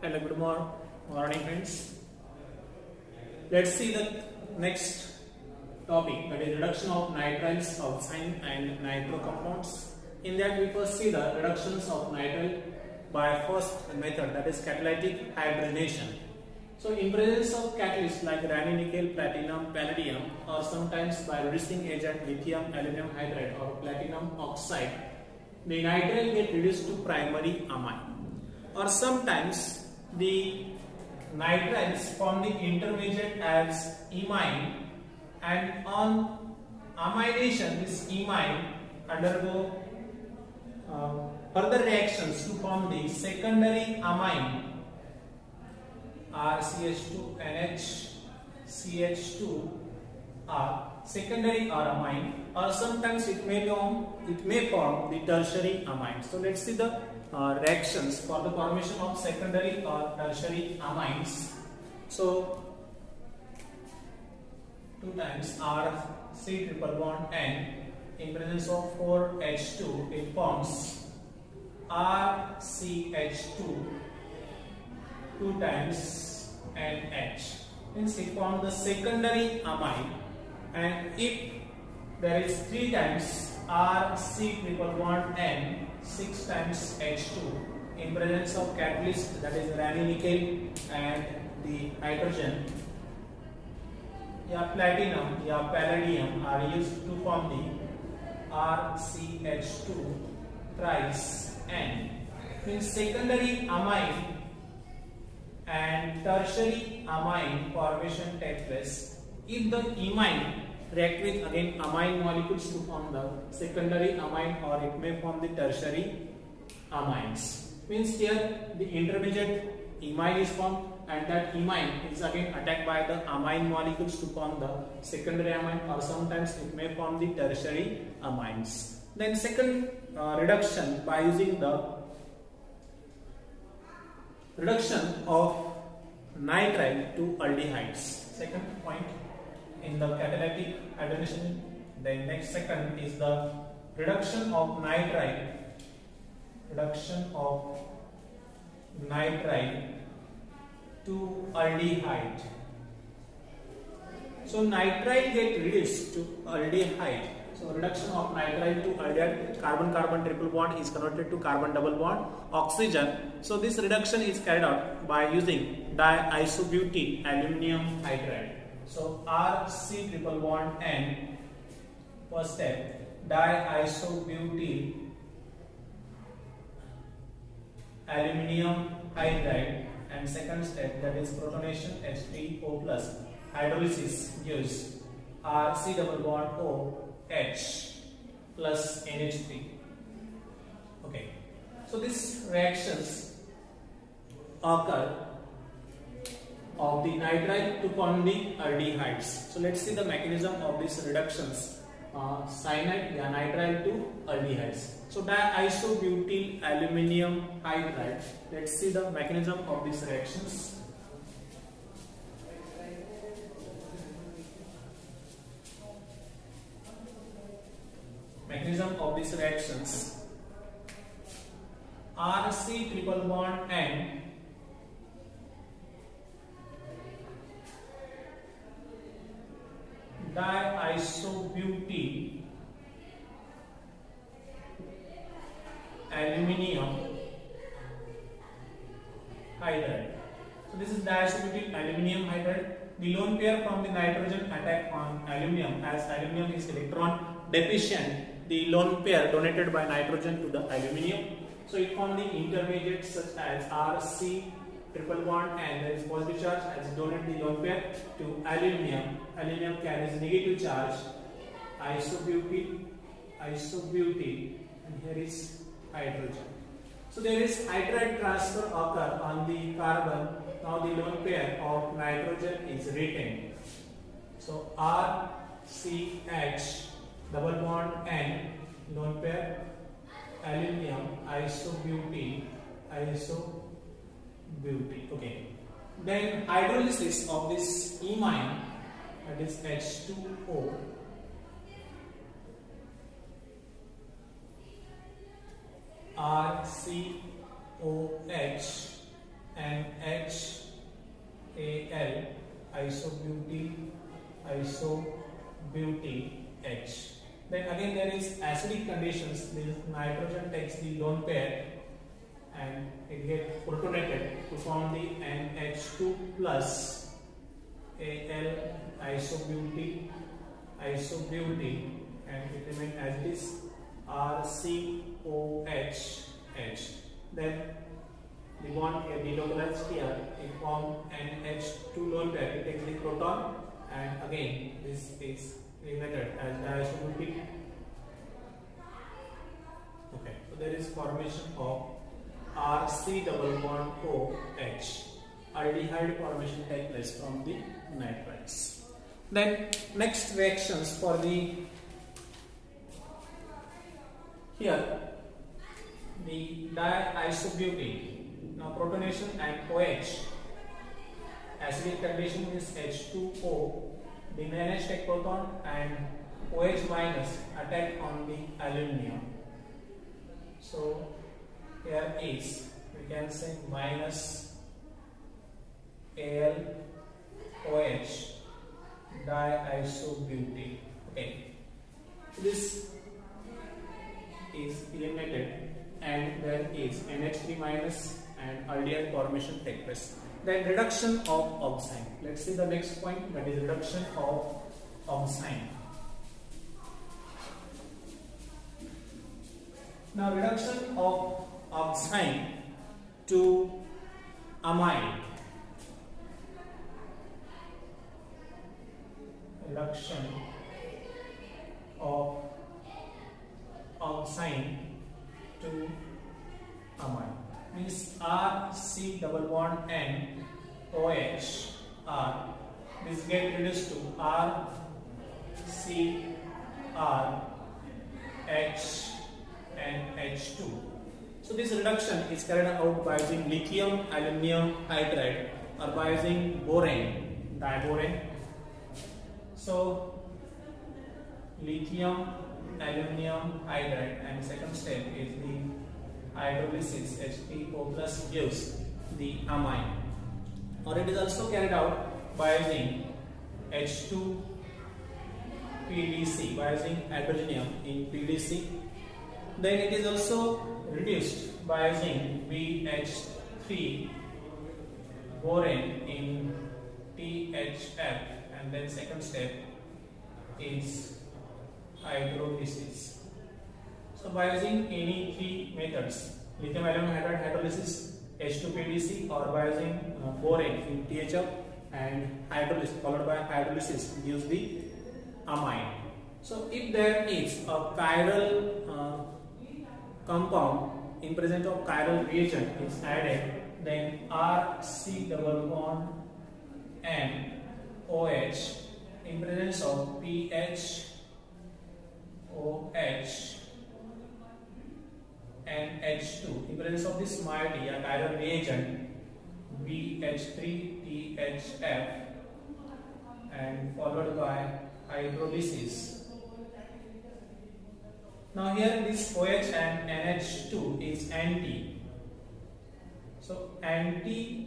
Hello, good morning, friends. Let's see the next topic, that is reduction of nitriles, oxime and nitro compounds. In that, we first see the reductions of nitrile by first method, that is catalytic hydrogenation. So, in presence of catalysts like ranny nickel, platinum, palladium, or sometimes by reducing agent lithium, aluminum hydride, or platinum oxide, the nitrile get reduced to primary amine. Or sometimes the nitriles form the intermediate as imine, and on amination this imine undergo further reactions to form the secondary amine RCH2NH CH2 secondary or amine, or sometimes it may form the tertiary amine. So let's see the reactions for the formation of secondary or tertiary amines. So 2 times RC triple bond N, in presence of 4H2 it forms RCH2 2 times NH, means it forms the secondary amine. And if there is 3 times RC triple bond N, 6 times H2, in presence of catalyst, that is ranny nickel and the hydrogen, platinum, palladium are used to form the RCH2 thrice N, means secondary amine and tertiary amine formation takes place if the imine react with again amine molecules to form the secondary amine, or it may form the tertiary amines. Means here the intermediate imine is formed, and that imine is again attacked by the amine molecules to form the secondary amine, or sometimes it may form the tertiary amines. Then second reduction by using the reduction of nitrile to aldehydes. Second point in the catalytic hydrogenation. Then next second is the reduction of nitrile to aldehyde. So nitrile get reduced to aldehyde. So reduction of nitrile to aldehyde, carbon-carbon triple bond is converted to carbon double bond oxygen. So this reduction is carried out by using diisobutyl aluminum hydride. So RC triple bond N, first step, diisobutyl aluminum hydride, and second step, that is protonation H3O plus, hydrolysis gives RC double bond OH plus NH3. Okay, so these reactions occur of the nitrile to form the aldehydes. So let's see the mechanism of these reductions. Cyanide, nitrile to aldehydes. So diisobutyl aluminum hydride. Let's see the mechanism of these reactions. Mechanism of these reactions: RC triple bond N diisobutyl aluminum hydride. So this is diisobutyl aluminum hydride. The lone pair from the nitrogen attack on aluminum, as aluminum is electron deficient. The lone pair donated by nitrogen to the aluminum. So it forms the intermediate such as RC triple bond, and there is positive charge as donate the lone pair to aluminum. Aluminum carries negative charge, isobutyl, and here is hydrogen. So there is hydride transfer occur on the carbon. Now the lone pair of nitrogen is retained. So RCH double bond N, lone pair, aluminum, isobutyl. Okay. Then hydrolysis of this imine, that is H2O, RCOH NHAl isobutyl H. Then again there is acidic conditions. This nitrogen takes the lone pair and it gets protonated to form the NH2 plus Al isobutyl and it remains as it is RCOH. Then the bond here delocalized here, it forms NH2 lone pair, it takes the proton and again this is emitted as diisobutyl. Okay, so there is formation of RC double bond OH. Aldehyde formation takes place from the nitriles. Then next reactions for the here the diisobutyl. Now protonation and OH. Acidic condition is H2O. The NH take proton and OH minus attack on the aluminium. So here is, we can say, minus AlOH diisobutyl. Okay, this is eliminated and there is NH3 minus and aldehyde formation take place. Then reduction of oxime. Let's see the next point, that is reduction of oxime. Now reduction of oxime to amide. Reduction of oxime to amide means RC double bond N OH R. This get reduced to R C R H and H2. So this reduction is carried out by using lithium aluminum hydride or by using borane, diborane. So lithium aluminum hydride and second step is the hydrolysis. HPO plus gives the amine, or it is also carried out by using H2 PDC, by using hydrogenium in PDC. Then it is also reduced by using BH3 borane in THF, and then second step is hydrolysis. So by using any three methods, lithium aluminum hydride hydrolysis, H2PDC, or by using borane in THF and hydrolysis followed by hydrolysis gives the amine. So if there is a chiral compound in presence of chiral reagent is added, then RC double bond N OH in presence of PH OH and H2 in presence of this moiety, a chiral reagent BH3THF, and followed by hydrolysis. Now here this OH and NH2 is anti. So anti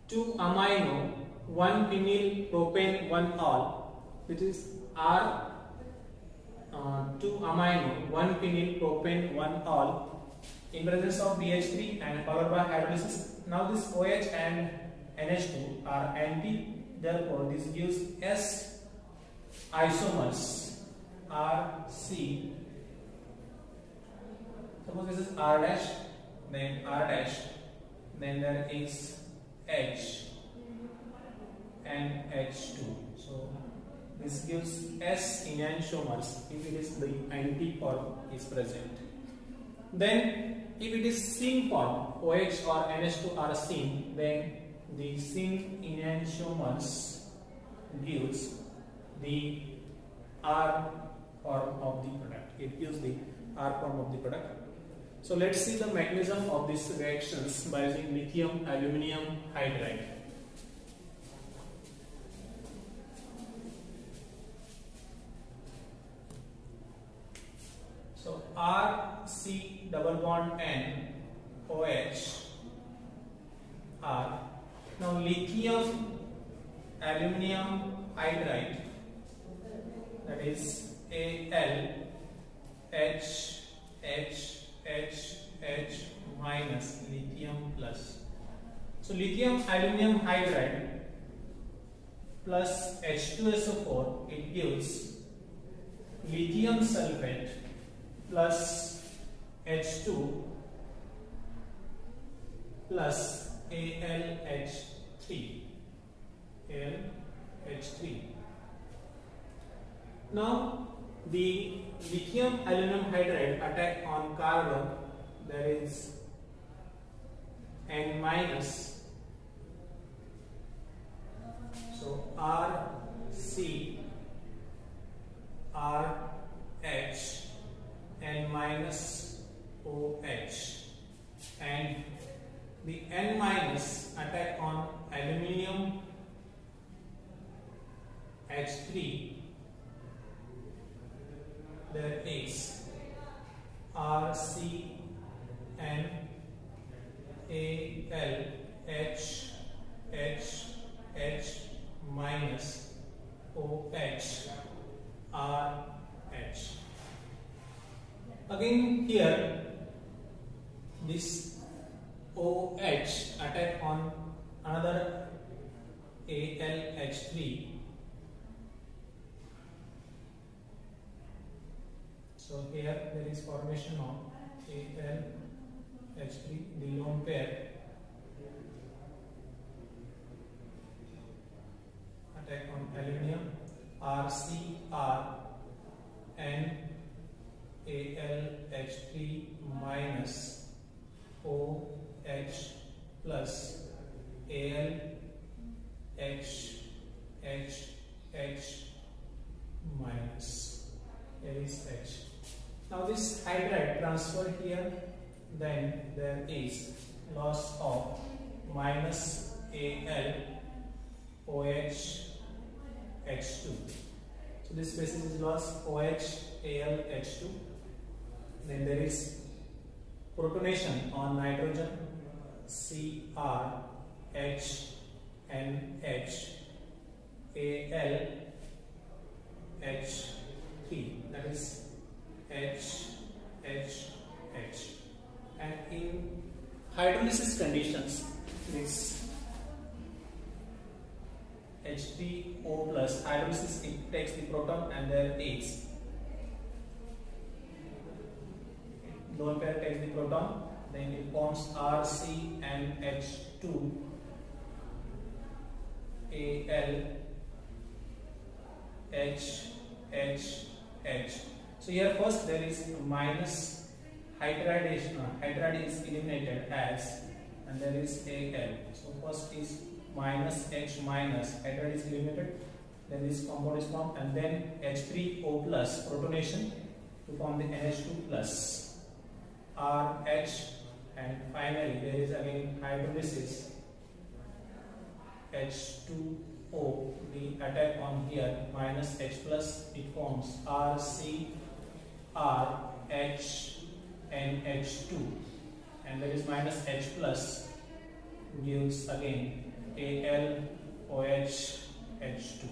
2 amino 1 phenyl propane 1 ol, which is R 2 amino 1 phenyl propane 1 ol in presence of BH3 and followed by hydrolysis. Now this OH and NH2 are anti, therefore this gives S isomers RC. Suppose this is R dash, then R dash, then there is H and H2. So this gives S enantiomers if it is the anti form is present. Then if it is syn form, OH or NH2 are syn, then the syn enantiomers gives the R form of the product. It gives the R form of the product. So let's see the mechanism of these reactions by using lithium aluminum hydride. So RCOH double bond N OH R. Now lithium aluminum hydride, that is Al H minus lithium plus. So lithium aluminum hydride plus H2SO4, it gives lithium sulfate plus H2 plus AlH3. Now the lithium aluminum hydride attack on carbon, there is N minus, so RC RH N minus OH, and the N minus attack on aluminium H3, there is RCN ALH minus OH RH. Again here this OH attack on another ALH3. So here there is formation of ALH3, the lone pair attack on aluminium, RCR N ALH3 minus OH plus ALH minus. There is H. Now this hydride transfer here, then there is loss of minus Al OH H2. So this basis is lost OH Al H2. Then there is protonation on nitrogen, CR H NH Al H3, that is H. And in hydrolysis conditions, this H3O plus hydrolysis, it takes the proton and there is lone pair takes the proton, then it forms RC and H2 Al H. So here first there is minus hydridation, hydride is eliminated as, and there is Al. So first is minus H minus, hydride is eliminated, then this compound is formed, and then H3O plus protonation to form the NH2 plus RH, and finally there is again hydrolysis H2O, the attack on here minus H plus, it forms RCRH NH2, and there is minus H plus gives again AlOH H2.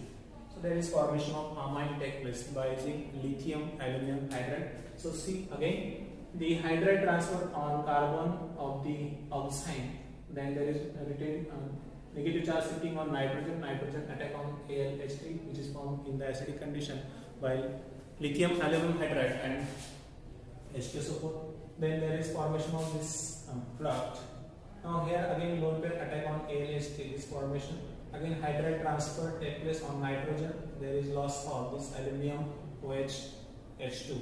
So there is formation of amine take place by using lithium aluminum hydride. So see again the hydride transfer on carbon of the oxime, then there is retained negative charge sitting on nitrogen attack on AlH3, which is formed in the acidic condition, while lithium aluminum hydride and H2SO4. Then there is formation of this product. Now here again lone pair attack on AlH3, this formation. Again hydride transfer take place on nitrogen, there is loss of this aluminium OH H2.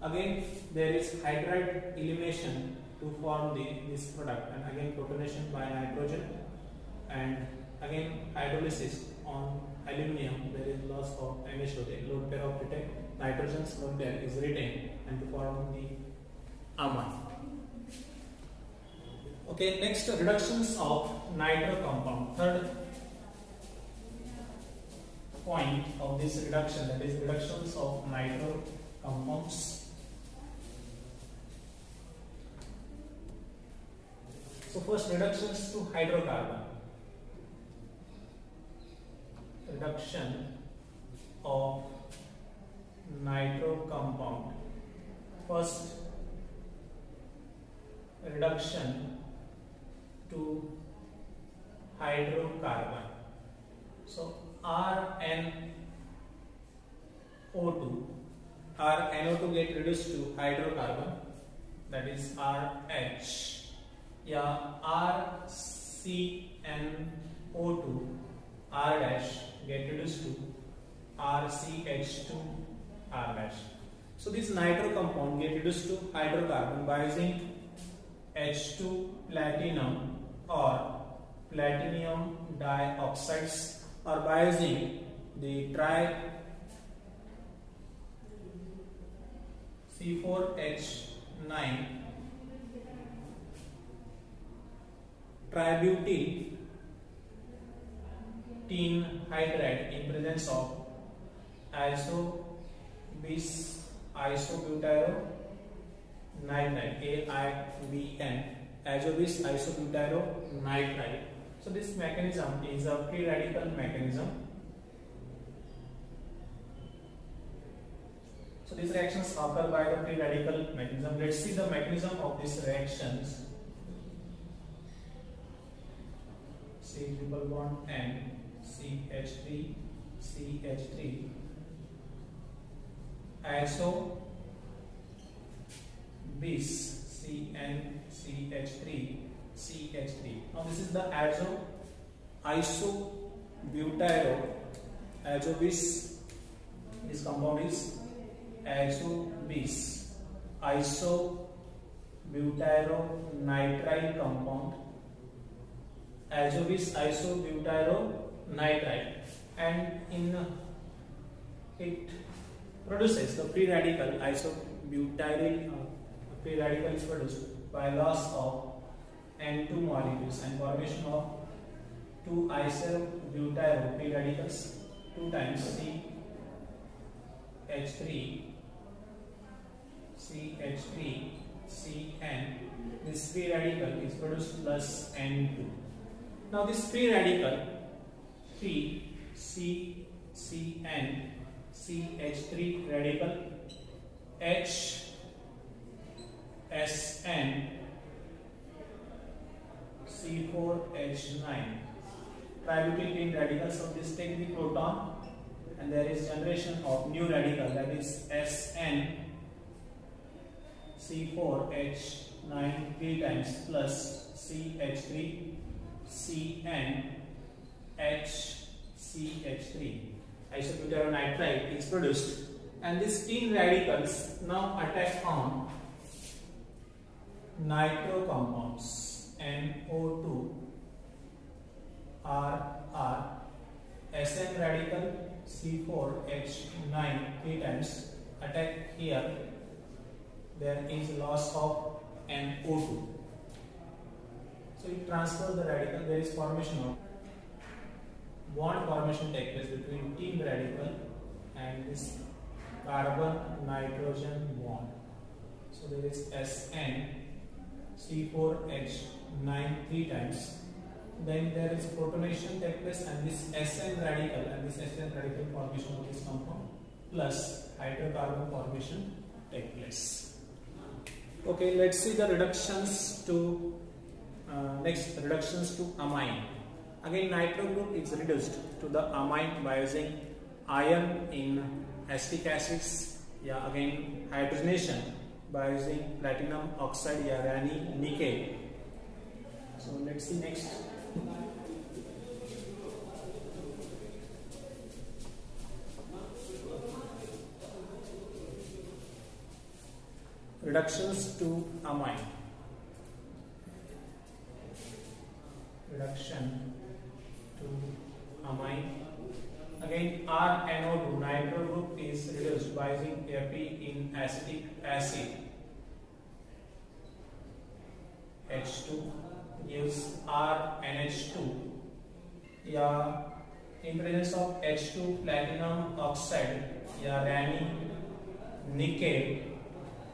Again there is hydride elimination to form this product, and again protonation by nitrogen, and again hydrolysis on aluminium, there is loss of NH2, the lone pair of retained nitrogen's lone pair is retained and to form the amine. Okay, next reductions of nitro compound. Third point of this reduction, that is reductions of nitro compounds. So first, reductions to hydrocarbon. Reduction of nitro compound. First, reduction to hydrocarbon. So RnO2 get reduced to hydrocarbon, that is RH. Yeah, RCnO2 R dash get reduced to RCH2 R dash. So this nitro compound get reduced to hydrocarbon by using H2 platinum or platinum dioxides, or by using the C4H9 tributylene hydride in presence of isobutyronitride, AIBN, isobutyronitride. So this mechanism is a free radical mechanism. So these reactions occur by the free radical mechanism. Let's see the mechanism of these reactions. C triple bond N, CH3, CH3, iso bis CN, CH3, CH3. Now this is the isobis. This compound is isobutyronitrile compound, isobutyronitrile, and it produces the free radical isobutyryl. Free radical is produced by loss of N2 molecules and formation of 2 isobutyro free radicals, 2 times CH3, CN. This free radical is produced plus N2. Now this free radical, CN, CH3 radical, HSN, C4H9 tributylene radical. So this take the proton, and there is generation of new radical, that is SN, C4H9 3 times plus CH3, CN, HCH3. Isobutyronitride is produced, and these 10 radicals now attack on nitro compounds, NO2, RR, SN radical, C4H9 3 times attack here. There is loss of NO2. So it transfers the radical. There is formation of bond formation takes place between team radical and this carbon nitrogen bond. So there is SN, C4H9 3 times. Then there is protonation take place, and this SN radical formation of this compound plus hydrocarbon formation take place. Okay, let's see the reductions to next reductions to amine. Again, nitro group is reduced to the amine by using iron in acetic acids. Yeah, again hydrogenation by using platinum oxide, yeah, Raney nickel. So let's see next. Reductions to amine. Reduction to amine. Again, RnO2 nitro group is reduced by using Fe in acetic acid. H2 gives RNH2. Yeah, in presence of H2 platinum oxide, yeah, Raney nickel,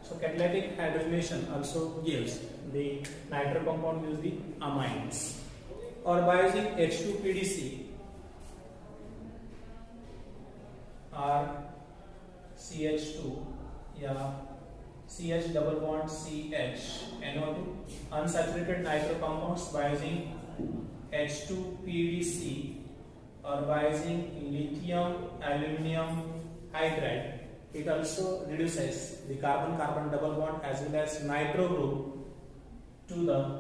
So catalytic hydrogenation also gives the nitro compound gives the amines. Or by using H2PDC or CH2 या CH double bond CH NO2 unsaturated nitro compounds by using H2PDC or by using lithium aluminum hydride, it also reduces the carbon-carbon double bond as well as nitro group to the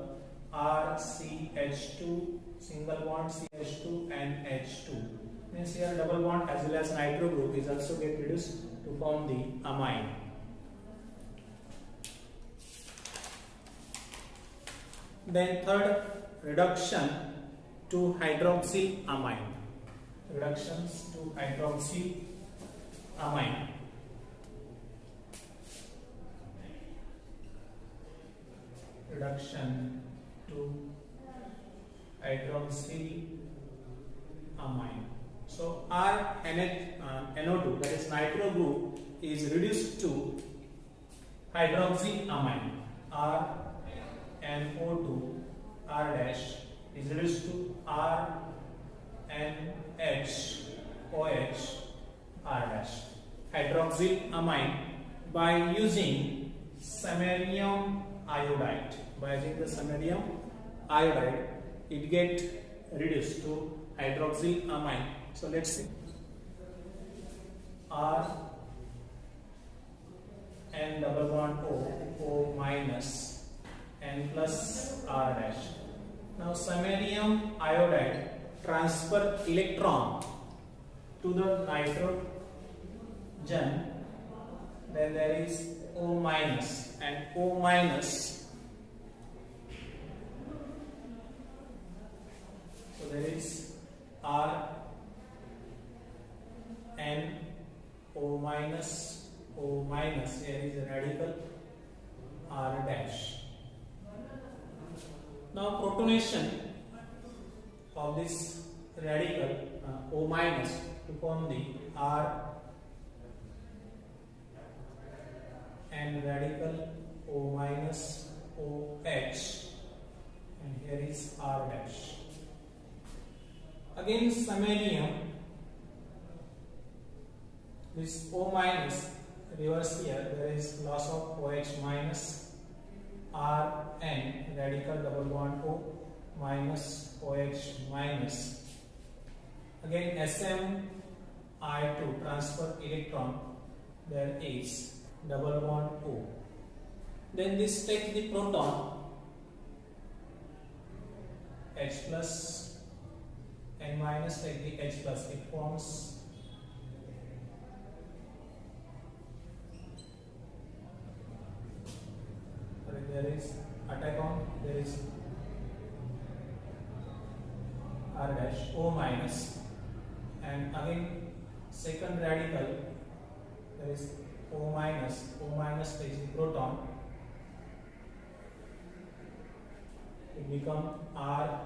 RCH2 single bond CH2 and H2. Means here double bond as well as nitro group is also get reduced to form the amine. Then third, reduction to hydroxyamine. Reductions to hydroxyamine. Reduction to hydroxyamine. So NO2, that is nitro group, is reduced to hydroxyamine. RNO2 R dash is reduced to RNHOH R dash. Hydroxyamine by using samarium iodide. By using the samarium iodide, it get reduced to hydroxyamine. So let's see. R N double bond O minus N plus R dash. Now samarium iodide transfer electron to the nitrogen. Then there is O minus and O minus. So there is R N O minus. Here is a radical R dash. Now protonation of this radical O minus to form the R and radical O minus OH, and here is R dash. Again samarium, this O minus reverse here, there is loss of OH minus RN radical double bond O minus OH minus. Again SMI2 transfer electron, there is double bond O. Then this takes the proton H plus N minus, take the H plus, it forms there is attack-on, there is R dash O minus, and again second radical there is O minus takes the proton, it become R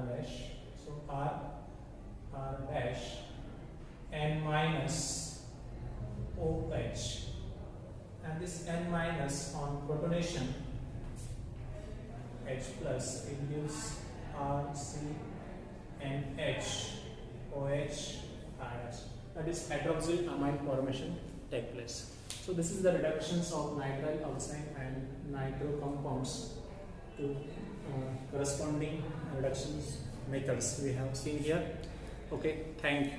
dash, so R dash N minus OH, and this N minus on protonation H plus, it gives RCNH OH R dash. That is hydroxylamine formation take place. So this is the reductions of nitrile oxide and nitro compounds to corresponding reductions methods we have seen here. Okay, thank you.